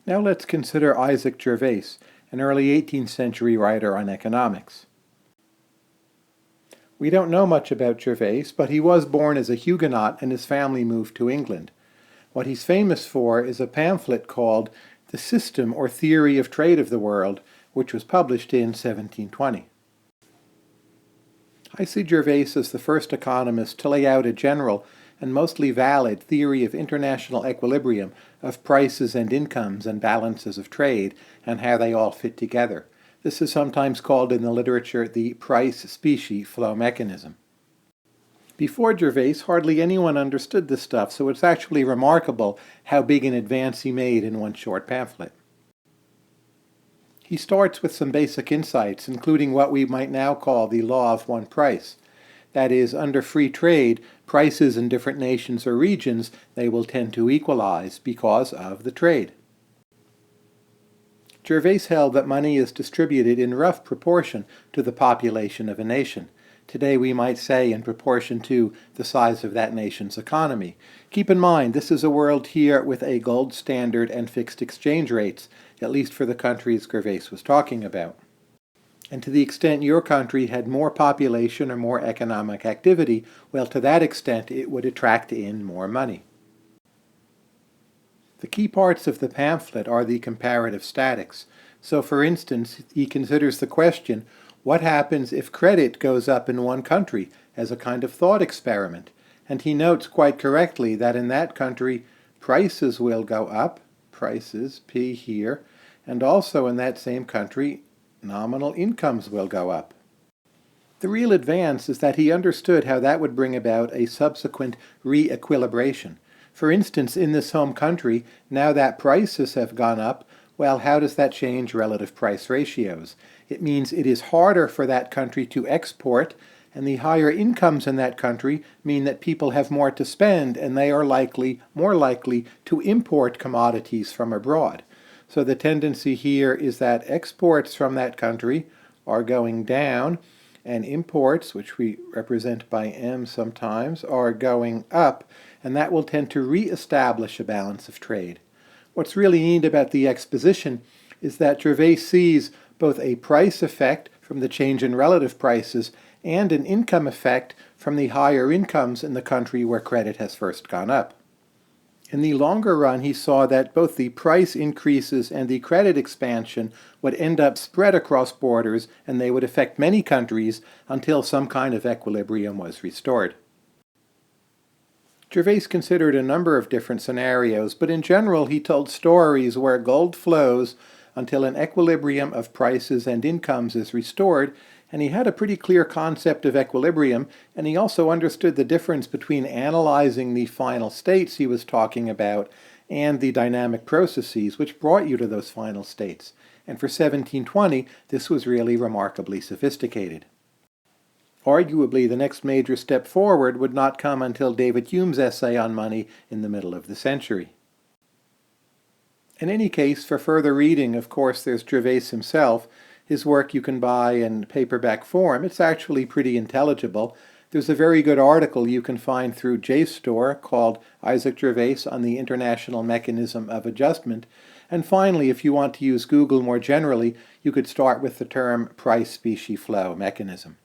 Now let's consider Isaac Gervaise, an early 18th century writer on economics. We don't know much about Gervaise, but he was born as a Huguenot and his family moved to England. What he's famous for is a pamphlet called The System or Theory of Trade of the World, which was published in 1720. I see Gervaise as the first economist to lay out a general and mostly valid theory of international equilibrium of prices and incomes and balances of trade and how they all fit together. This is sometimes called in the literature the price-specie flow mechanism. Before Gervaise, hardly anyone understood this stuff, so it's actually remarkable how big an advance he made in one short pamphlet. He starts with some basic insights, including what we might now call the law of one price. That is, under free trade, prices in different nations or regions, they will tend to equalize because of the trade. Gervaise held that money is distributed in rough proportion to the population of a nation. Today we might say in proportion to the size of that nation's economy. Keep in mind, this is a world here with a gold standard and fixed exchange rates, at least for the countries Gervaise was talking about. And to the extent your country had more population or more economic activity, well, to that extent it would attract in more money. The key parts of the pamphlet are the comparative statics. So, for instance, he considers the question, what happens if credit goes up in one country, as a kind of thought experiment? And he notes quite correctly that in that country, prices will go up, prices, P here, and also in that same country, nominal incomes will go up. The real advance is that he understood how that would bring about a subsequent re-equilibration. For instance, in this home country, now that prices have gone up, well, how does that change relative price ratios? It means it is harder for that country to export, and the higher incomes in that country mean that people have more to spend, and they are more likely to import commodities from abroad. So the tendency here is that exports from that country are going down, and imports, which we represent by M sometimes, are going up, and that will tend to re-establish a balance of trade. What's really neat about the exposition is that Gervaise sees both a price effect from the change in relative prices and an income effect from the higher incomes in the country where credit has first gone up. In the longer run, he saw that both the price increases and the credit expansion would end up spread across borders, and they would affect many countries until some kind of equilibrium was restored. Gervaise considered a number of different scenarios, but in general he told stories where gold flows until an equilibrium of prices and incomes is restored, and he had a pretty clear concept of equilibrium, and he also understood the difference between analyzing the final states he was talking about and the dynamic processes which brought you to those final states. And for 1720, this was really remarkably sophisticated. Arguably, the next major step forward would not come until David Hume's essay on money in the middle of the century. In any case, for further reading, of course, there's Gervaise himself. His work you can buy in paperback form. It's actually pretty intelligible. There's a very good article you can find through JSTOR called Isaac Gervaise on the International Mechanism of Adjustment. And finally, if you want to use Google more generally, you could start with the term price-specie flow mechanism.